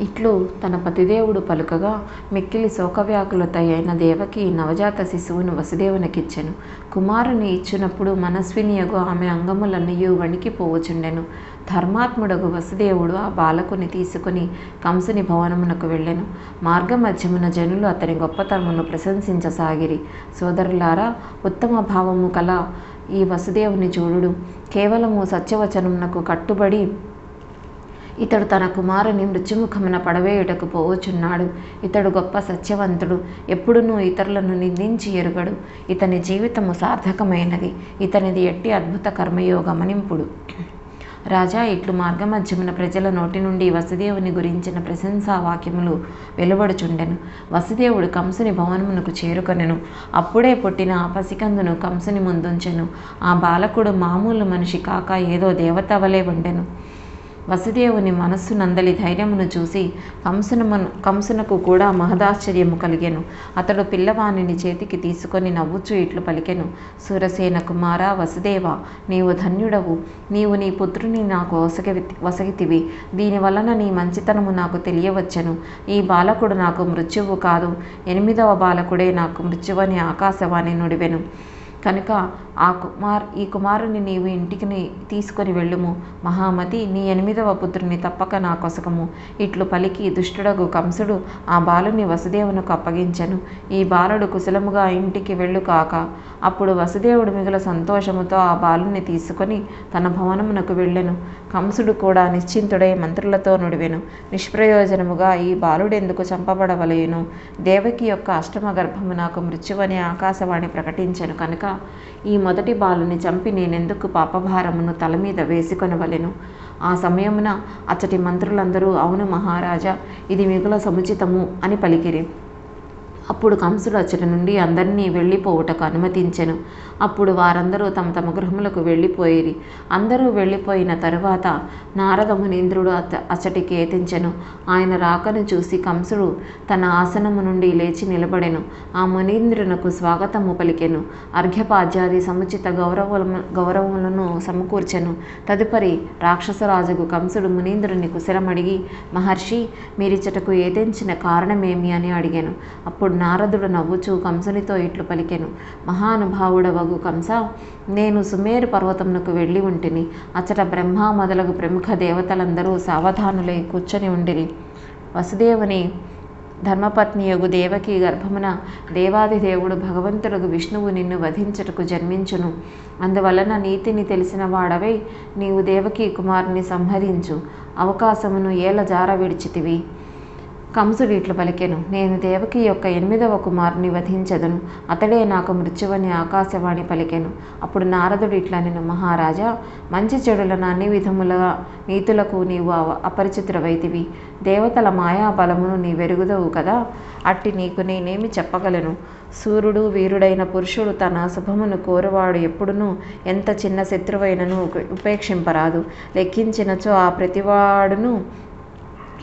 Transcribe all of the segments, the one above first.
ఇట్లు తన పతిదేవుడు పలుకగా మిక్కిలి శోకవ్యాకులత అయిన దేవకి నవజాత శిశువును వసుదేవునికిచ్చెను. కుమారుని ఇచ్చినప్పుడు మనస్వినియగు ఆమె అంగములన్నయూ వణికిపోవచుండెను. ధర్మాత్ముడగు వసుదేవుడు ఆ బాలకుని తీసుకుని కంసుని భవనమునకు వెళ్ళెను. మార్గమధ్యమున జనులు అతని గొప్పతనమును ప్రశంసించసాగిరి. సోదరులారా, ఉత్తమ భావము కల ఈ వసుదేవుని చూడుడు. కేవలము సత్యవచనమునకు కట్టుబడి ఇతడు తన కుమారుని మృత్యుముఖమున పడవేయుటకు పోవచున్నాడు. ఇతడు గొప్ప సత్యవంతుడు, ఎప్పుడునూ ఇతరులను నిందించి ఎరుగడు. ఇతని జీవితము సార్థకమైనది. ఇతనిది ఎట్టి అద్భుత కర్మయో గమనింపుడు. రాజా, ఇట్లు మార్గమధ్యమున ప్రజల నోటి నుండి వసుదేవుని గురించిన ప్రశంసా వాక్యములు వెలువడుచుండెను. వసుదేవుడు కంసుని భవనమునకు చేరుకొనెను. అప్పుడే పుట్టిన ఆ పసికందును కంసుని ముందుంచెను. ఆ బాలకుడు మామూలు మనిషి కాక ఏదో దేవత వలె ఉండెను. వసుదేవుని మనస్సు నందలి ధైర్యమును చూసి కంసునకు కూడా మహదాశ్చర్యము కలిగెను. అతడు పిల్లవానిని చేతికి తీసుకొని నవ్వుచూ ఇట్లు పలికెను. సురసేన కుమార వసుదేవ, నీవు ధన్యుడవు. నీవు నీ పుత్రుని నాకు వసగితివి. దీనివలన నీ మంచితనము నాకు తెలియవచ్చెను. ఈ బాలకుడు నాకు మృత్యువు కాదు, 8వ బాలకుడే నాకు మృత్యువని ఆకాశవాణి నుడివెను. కనుక ఈ కుమారుని నీవు ఇంటికి తీసుకొని వెళ్ళుము. మహామతి, నీ 8వ పుత్రుని తప్పక నా కొసకము. ఇట్లు పలికి దుష్టుడగు కంసుడు ఆ బాలుని వసుదేవునకు అప్పగించెను. ఈ బాలుడు కుశలముగా ఇంటికి వెళ్ళు కాక. అప్పుడు వసుదేవుడు మిగుల సంతోషముతో ఆ బాలుని తీసుకొని తన భవనమునకు వెళ్ళెను. కంసుడు కూడా నిశ్చింతుడై మంత్రులతో నుడివెను. నిష్ప్రయోజనముగా ఈ బాలుడెందుకు చంపబడవలయును? దేవకి యొక్క అష్టమ గర్భము నాకు మృత్యువని ఆకాశవాణి ప్రకటించెను. కనుక ఈ మొదటి బాలుని చంపి నేనెందుకు పాపభారమును తల మీద వేసుకొనవలెను? ఆ సమయమున అచ్చటి మంత్రులందరూ అవును మహారాజా, ఇది మిగుల సముచితము అని పలికిరి. అప్పుడు కంసుడు అచ్చటి నుండి అందరినీ వెళ్ళిపోవుటకు అనుమతించెను. అప్పుడు వారందరూ తమ తమ గృహములకు వెళ్ళిపోయిరి. అందరూ వెళ్ళిపోయిన తరువాత నారద మునీంద్రుడు అచ్చటికి ఏతించెను. ఆయన రాకను చూసి కంసుడు తన ఆసనము నుండి లేచి నిలబడెను. ఆ మునీంద్రునకు స్వాగతము పలికెను. అర్ఘ్యపాద్యాది సముచిత గౌరవములను సమకూర్చెను. తదుపరి రాక్షసరాజుకు కంసుడు మునీంద్రుని కుశలమడిగి, మహర్షి, మీరిచ్చటకు ఏతించిన కారణమేమి అని అడిగాను. అప్పుడు నారదుడు నవ్వుచూ కంసునితో ఇట్లు పలికెను. మహానుభావుడవగు కంస, నేను సుమేరు పర్వతమునకు వెళ్ళి ఉంటిని. అచ్చట బ్రహ్మ మొదలగు ప్రముఖ దేవతలందరూ సావధానులై కూర్చొని ఉండిరి. వసుదేవుని ధర్మపత్నియగు దేవకి గర్భమున దేవాదిదేవుడు భగవంతుడగు విష్ణువు నిన్ను వధించుటకు జన్మించును. అందువలన నీతిని తెలిసిన వాడవై నీవు దేవకి కుమారుని సంహరించు. అవకాశమును ఏల జార విడిచితివి. కంసుడు ఇట్లు పలికెను. నేను దేవకి యొక్క 8వ కుమారుని వధించదను. అతడే నాకు మృత్యువని ఆకాశవాణి పలికెను. అప్పుడు నారదుడు ఇట్లనెను. మహారాజా, మంచి చెడులను అన్ని విధముల నీతులకు నీవు అపరిచితుడవైతివి. దేవతల మాయాబలమును నీవెరుగుదవు కదా. అట్టి నీకు నేనేమి చెప్పగలను? సూర్యుడు వీరుడైన పురుషుడు తన శుభమును కోరువాడు ఎప్పుడునూ ఎంత చిన్న శత్రువైనను ఉపేక్షింపరాదు. లెక్కించినచో ఆ ప్రతివాడును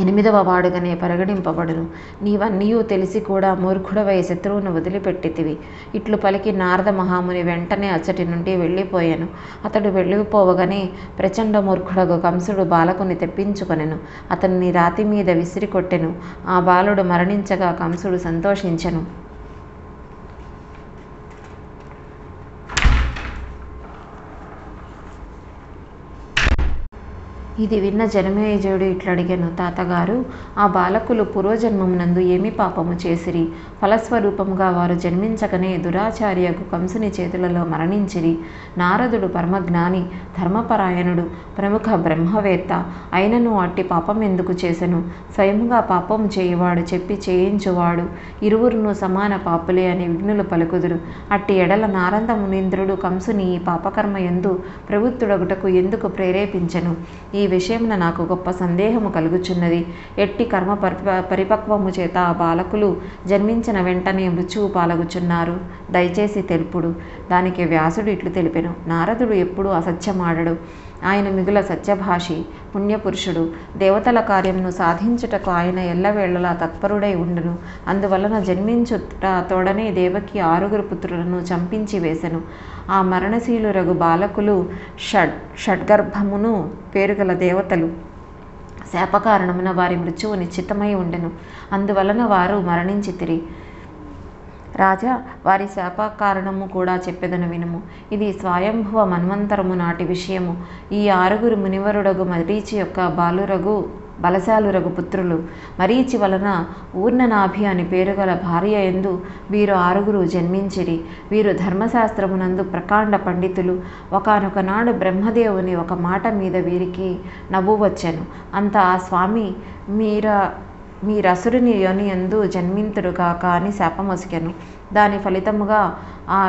8వ వాడుగానే పరిగణింపబడును. నీవన్నీయూ తెలిసి కూడా మూర్ఖుడవై శత్రువును వదిలిపెట్టితివి. ఇట్లు పలికి నారద మహాముని వెంటనే అచ్చటి నుండి వెళ్ళిపోయాను. అతడు వెళ్ళిపోవగానే ప్రచండ మూర్ఖుడగు కంసుడు బాలకుని తెప్పించుకొనెను. అతన్ని రాతి మీద విసిరి కొట్టెను. ఆ బాలుడు మరణించగా కంసుడు సంతోషించెను. ఇది విన్న జనమేజయుడు ఇట్లడిగెను. తాతగారు, ఆ బాలకులు పూర్వజన్మమునందు ఏమి పాపము చేసిరి? ఫలస్వరూపముగా వారు జన్మించకనే దురాచార్యకు కంసుని చేతులలో మరణించిరి. నారదుడు పరమజ్ఞాని, ధర్మపరాయణుడు, ప్రముఖ బ్రహ్మవేత్త అయినను అట్టి పాపం ఎందుకు చేసెను? స్వయముగా పాపము చేయువాడు చెప్పి చేయించువాడు ఇరువురును సమాన పాపులే అని విఘ్నులు పలుకుదురు. అట్టి ఎడల నారద మునీంద్రుడు కంసుని ఈ పాపకర్మ యందు ప్రవృత్తుడగుటకు ఎందుకు ప్రేరేపించెను? ఈ విషయమున నాకు గొప్ప సందేహము కలుగుచున్నది. ఎట్టి కర్మ పరిపక్వము చేత ఆ బాలకులు జన్మించిన వెంటనే మృత్యువు పాలగుచున్నారు? దయచేసి తెలుపుడు. దానికి వ్యాసుడు ఇట్లు తెలిపెను. నారదుడు ఎప్పుడూ అసత్యమాడడు. ఆయన మిగుల సత్యభాషి, పుణ్యపురుషుడు. దేవతల కార్యమును సాధించుటకు ఆయన ఎల్లవేళలా తత్పరుడై ఉండును. అందువలన జన్మించుట తోడనే దేవకి 6 పుత్రులను చంపించి వేసెను. ఆ మరణశీలురగు బాలకులు షడ్గర్భమును పేరుగల దేవతలు. శాపకారణమున వారి మృత్యువు నిశ్చితమై ఉండెను. అందువలన వారు మరణించితిరి. రాజా, వారి శాపకారణము కూడా చెప్పెదను వినుము. ఇది స్వయంభువ మన్వంతరము నాటి విషయము. ఈ 6 మునివరుడగు మరీచి యొక్క బలశాలురగు పుత్రులు. మరీచి వలన ఊర్ణనాభి అని పేరుగల భార్య యందు వీరు 6 జన్మించిరి. వీరు ధర్మశాస్త్రమునందు ప్రకాండ పండితులు. ఒకానొక నాడు బ్రహ్మదేవుని ఒక మాట మీద వీరికి నవ్వు వచ్చెను. అంత ఆ స్వామి మీరసురుని యోని యందు జన్మింతురుగాక అని శాపమొసకెను. దాని ఫలితముగా ఆ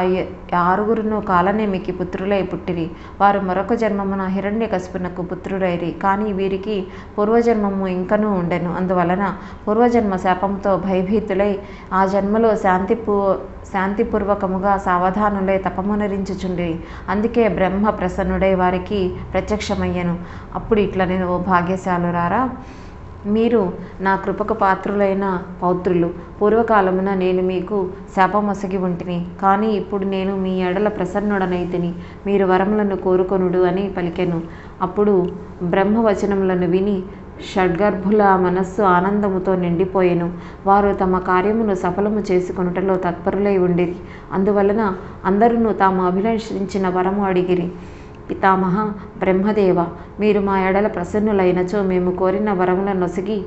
6 కాలనేమికి పుత్రులై పుట్టిరి. వారు మరొక జన్మమున హిరణ్యకశిపునకు పుత్రుడైరి. కానీ వీరికి పూర్వజన్మము ఇంకనూ ఉండెను. అందువలన పూర్వజన్మ శాపంతో భయభీతులై ఆ జన్మలో శాంతిపూర్వకముగా సావధానులై తపమునరించుచుండిరి. అందుకే బ్రహ్మ ప్రసన్నుడై వారికి ప్రత్యక్షమయ్యను. అప్పుడు ఇట్లా నేను, ఓ భాగ్యశాలురారా, మీరు నా కృపకు పాత్రులైన పౌత్రులు. పూర్వకాలమున నేను మీకు శాపమొసగి ఉంటిని. కానీ ఇప్పుడు నేను మీ ఎడల ప్రసన్నుడనైతిని. మీరు వరములను కోరుకొనుడు అని పలికెను. అప్పుడు బ్రహ్మవచనములను విని షడ్గర్భుల మనస్సు ఆనందముతో నిండిపోయెను. వారు తమ కార్యమును సఫలము చేసుకొనుటలో తత్పరులై ఉండిరి. అందువలన అందరూ తాము అభిలషించిన వరము అడిగిరి. పితామహ బ్రహ్మదేవ, మీరు మా ఎడల ప్రసన్నులైనచో మేము కోరిన వరముల నొసగి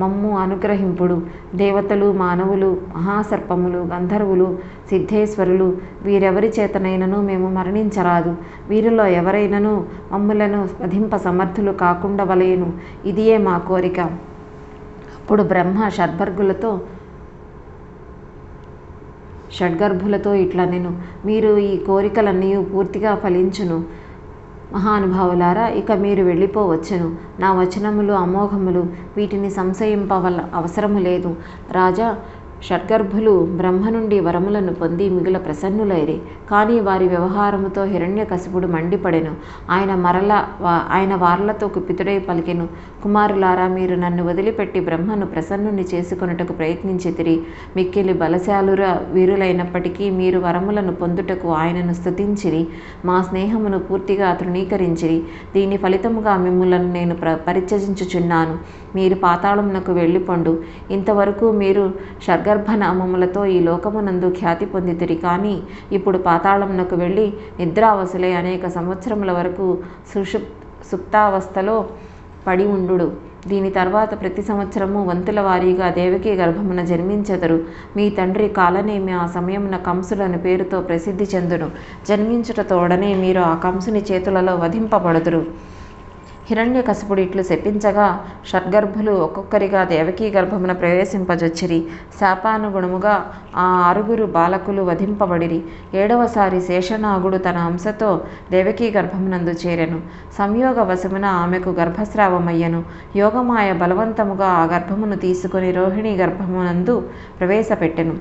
మమ్ము అనుగ్రహింపుడు. దేవతలు, మానవులు, మహాసర్పములు, గంధర్వులు, సిద్ధేశ్వరులు వీరెవరి చేతనైనను మేము మరణించరాదు. వీరిలో ఎవరైనను మమ్ములను వధింప సమర్థులు కాకుండా వలయును. ఇదియే మా కోరిక. అప్పుడు బ్రహ్మ షడ్గర్భులతో ఇట్లా నేను, మీరు ఈ కోరికలన్నీ పూర్తిగా ఫలించును. మహానుభావులారా, ఇక మీరు వెళ్ళిపోవచ్చును. నా వచనములు అమోఘములు, వీటిని సంశయింపవల అవసరము లేదు. రాజా, షడ్గర్భులు బ్రహ్మ నుండి వరములను పొంది మిగుల ప్రసన్నులైరి. కానీ వారి వ్యవహారముతో హిరణ్యకశిపుడు మండిపడెను. ఆయన వార్లతో కుపితుడై పలికెను, కుమారులారా, మీరు నన్ను వదిలిపెట్టి బ్రహ్మను ప్రసన్నుని చేసుకొనుటకు ప్రయత్నించితిరి. మిక్కిలి బలశాలుర వీరులైనప్పటికీ మీరు వరములను పొందుటకు ఆయనను స్తుతించిరి. మా స్నేహమును పూర్తిగా తృణీకరించిరి. దీని ఫలితముగా మిమ్ములను నేను పరిత్యజించుచున్నాను. మీరు పాతాళమునకు వెళ్ళిపొండు. ఇంతవరకు మీరు షడ్గర్భనామములతో ఈ లోకమునందు ఖ్యాతి పొందితిరి. కానీ ఇప్పుడు పాతాళమునకు వెళ్ళి నిద్రావసులై అనేక సంవత్సరముల వరకు సుప్తావస్థలో పడి ఉండు. దీని తర్వాత ప్రతి సంవత్సరము వంతుల వారీగా దేవకీ గర్భమున జన్మించెదరు. మీ తండ్రి కాలనేమి ఆ సమయమున కంసుడని పేరుతో ప్రసిద్ధి చెందును. జన్మించుట తోడనే మీరు ఆ కంసుని చేతులలో వధింపబడుదురు. హిరణ్యకశిపుడు ఇట్లు శపించగా షడ్గర్భులు ఒక్కొక్కరిగా దేవకీ గర్భమున ప్రవేశింపజొచ్చిరి. శాపానుగుణముగా ఆ 6 బాలకులు వధింపబడిరి. 7వసారి శేషనాగుడు తన అంశతో దేవకీ గర్భమునందు చేరెను. సంయోగ వశమున ఆమెకు గర్భస్రావమయ్యను. యోగమాయ బలవంతముగా ఆ గర్భమును తీసుకుని రోహిణి గర్భమునందు ప్రవేశపెట్టెను.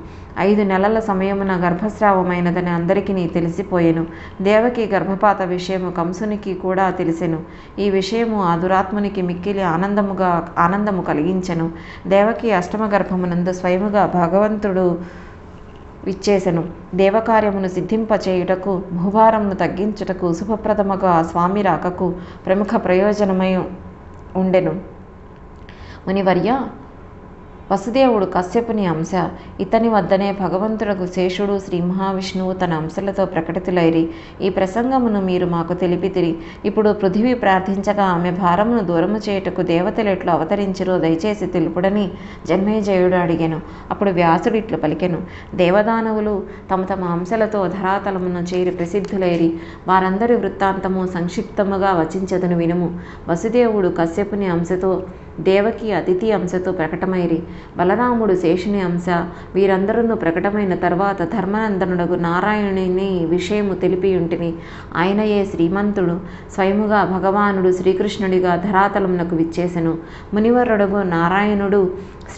5 నెలల సమయమున గర్భస్రావమైనదని అందరికీ తెలిసిపోయెను. దేవకీ గర్భపాత విషయము కంసునికి కూడా తెలిసెను. ఈ విషయము ఆ దురాత్మునికి మిక్కిలి ఆనందము కలిగించెను. దేవకీ అష్టమ గర్భమునందు స్వయముగా భగవంతుడు విచ్చేసెను. దేవకార్యమును సిద్ధింపచేయుటకు, భూభారమును తగ్గించుటకు, శుభప్రదముగా ఆ స్వామి రాకకు ప్రముఖ ప్రయోజనమై ఉండెను. మునివర్య, వసుదేవుడు కశ్యపుని అంశ. ఇతని వద్దనే భగవంతుడకు శేషుడు, శ్రీ మహావిష్ణువు తన అంశలతో ప్రకటితులైరి. ఈ ప్రసంగమును మీరు మాకు తెలిపితిరి. ఇప్పుడు పృథివీ ప్రార్థించగా ఆమె భారమును దూరము చేయుటకు దేవతలెట్లు అవతరించిరో దయచేసి తెలుపుడని జన్మేజయుడు అడిగెను. అప్పుడు వ్యాసుడు ఇట్లు పలికెను, దేవదానవులు తమ తమ అంశలతో ధరాతలమును చేరి ప్రసిద్ధులైరి. వారందరి వృత్తాంతము సంక్షిప్తముగా వచించెదను వినుము. వసుదేవుడు కశ్యపుని అంశతో, దేవకి అతిథి అంశతో ప్రకటమైరి. బలరాముడు శేషుని అంశ. వీరందరూ ప్రకటమైన తర్వాత ధర్మనందనుడగు నారాయణుని విషయము తెలిపియుంటిని. ఆయనయే శ్రీమంతుడు. స్వయముగా భగవానుడు శ్రీకృష్ణుడిగా ధరాతలమునకు విచ్చేసెను. మునివరుడగు నారాయణుడు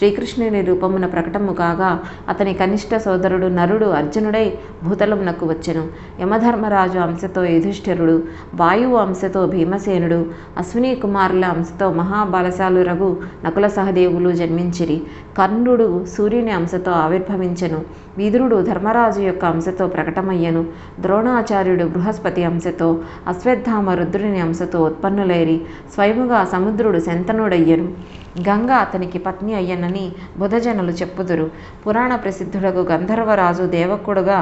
శ్రీకృష్ణుని రూపమున ప్రకటము కాగా అతని కనిష్ట సోదరుడు నరుడు అర్జునుడై భూతలమునకు వచ్చెను. యమధర్మరాజు అంశతో యుధిష్ఠిరుడు, వాయువు అంశతో భీమసేనుడు, అశ్విని కుమారుల అంశతో మహాబలశాలురగు నకుల సహదేవులు జన్మించిరి. కర్ణుడు సూర్యుని అంశతో ఆవిర్భవించెను. విదురుడు ధర్మరాజు యొక్క అంశతో ప్రకటమయ్యను. ద్రోణాచార్యుడు బృహస్పతి అంశతో, అశ్వత్థామ రుద్రుని అంశతో ఉత్పన్నులైరి. స్వయముగా సముద్రుడు శంతనుడయ్యను. గంగ అతనికి పత్ని అయ్యనని బుధజనులు చెప్పుదురు. పురాణ ప్రసిద్ధుడగు గంధర్వరాజు దేవకుడుగా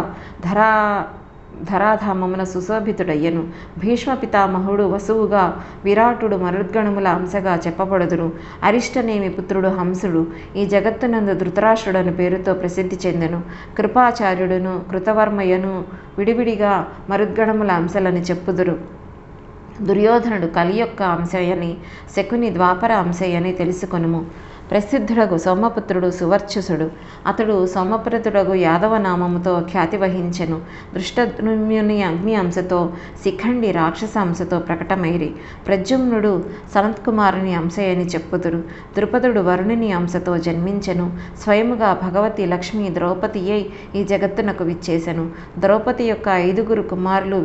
ధరాధామమున సుశోభితుడయ్యను. భీష్మ పితామహుడు వసువుగా, విరాటుడు మరుద్గణముల అంశగా చెప్పబడుదురు. అరిష్టనేమి పుత్రుడు హంసుడు ఈ జగత్తునందు ధృతరాష్ట్రుడను పేరుతో ప్రసిద్ధి చెందెను. కృపాచార్యుడును కృతవర్మయ్యను విడివిడిగా మరుద్గణముల అంశలని చెప్పుదురు. దుర్యోధనుడు కలి యొక్క అంశయని, శకుని ద్వాపర అంశయని తెలుసుకొనుము. ప్రసిద్ధుడగు సోమపుత్రుడు సువర్చసుడు. అతడు సోమప్రతుడగు యాదవ నామముతో ఖ్యాతి వహించెను. దృష్టద్యుమ్నుని అగ్ని అంశతో, శిఖండి రాక్షస అంశతో ప్రకటమైరి. ప్రద్యుమ్నుడు సనత్కుమారుని అంశయని చెప్పుదురు. ద్రుపదుడు వరుణుని అంశతో జన్మించెను. స్వయముగా భగవతి లక్ష్మి ద్రౌపదియై ఈ జగత్తునకు విచ్చేసెను. ద్రౌపది యొక్క 5 కుమారులు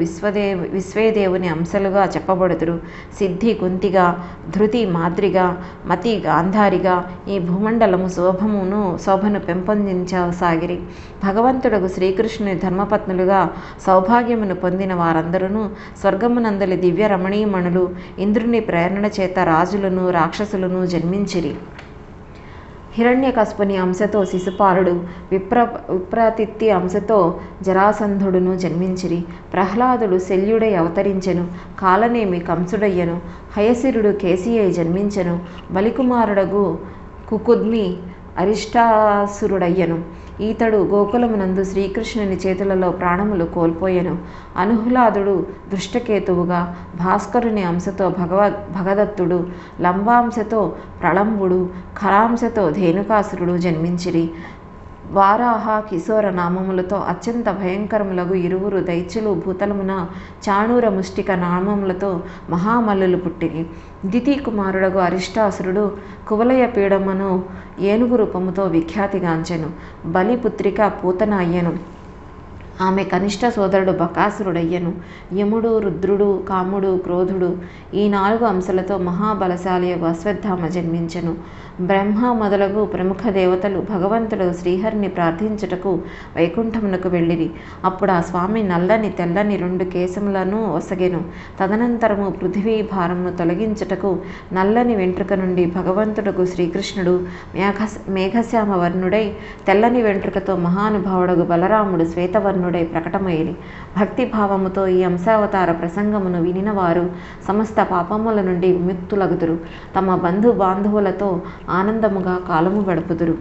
విశ్వేదేవుని అంశలుగా చెప్పబడుదురు. సిద్ధి కుంతిగా, ధృతి మాద్రిగా, మతి గాంధారిగా ఈ భూమండలము శోభను పెంపొందించసాగిరి. భగవంతుడగు శ్రీకృష్ణుని ధర్మపత్నులుగా సౌభాగ్యమును పొందిన వారందరూ స్వర్గమునందలి దివ్య రమణీయమణులు, ఇంద్రుని ప్రేరణ చేత రాజులను రాక్షసులను జన్మించిరి. హిరణ్యకశపుని అంశతో శిశుపాలుడు, విప్రతిత్తి అంశతో జరాసంధుడును జన్మించిరి. ప్రహ్లాదుడు శల్యుడై అవతరించెను. కాలనేమి కంసుడయ్యను. హయసిరుడు కేసియై జన్మించెను. బలికుమారుడగు కుకుద్మి అరిష్టాసురుడయ్యను. ఈతడు గోకులమునందు శ్రీకృష్ణుని చేతులలో ప్రాణములు కోల్పోయెను. అనుహ్లాదుడు దృష్టకేతువుగా, భాస్కరుని అంశతో భగదత్తుడు, లంబాంశతో ప్రళంబుడు, ఖరాంశతో ధేనుకాసురుడు జన్మించిరి. వారాహ కిశోర నామములతో అత్యంత భయంకరములగు 2 దైత్యులు భూతలమున చాణూర ముష్టిక నామములతో మహామల్లులు పుట్టిరి. దితి కుమారుడగు అరిష్టాసురుడు కువలయ పీడమును ఏనుగు రూపముతో విఖ్యాతిగాంచెను. బలిపుత్రిక పూతన అయ్యను. ఆమె కనిష్ట సోదరుడు బకాసురుడయ్యను. యముడు, రుద్రుడు, కాముడు, క్రోధుడు ఈ 4 అంశలతో మహాబలశాలి అశ్వత్థామ జన్మించెను. బ్రహ్మ మొదలగు ప్రముఖ దేవతలు భగవంతుడు శ్రీహరిని ప్రార్థించుటకు వైకుంఠమునకు వెళ్ళిరి. అప్పుడు ఆ స్వామి నల్లని తెల్లని 2 కేశములను ఒసగెను. తదనంతరము పృథివీ భారమును తొలగించుటకు నల్లని వెంట్రుక నుండి భగవంతుడకు శ్రీకృష్ణుడు మేఘశ్యామ వర్ణుడై, తెల్లని వెంట్రుకతో మహానుభావుడగు బలరాముడు శ్వేతవర్ణుడై ప్రకటమైరి. భక్తిభావముతో ఈ అంశావతార ప్రసంగమును వినిన వారు సమస్త పాపముల నుండి విముక్తులగుదురు. తమ బంధు బాంధవులతో ఆనందముగా కాలము గడుపుదురు.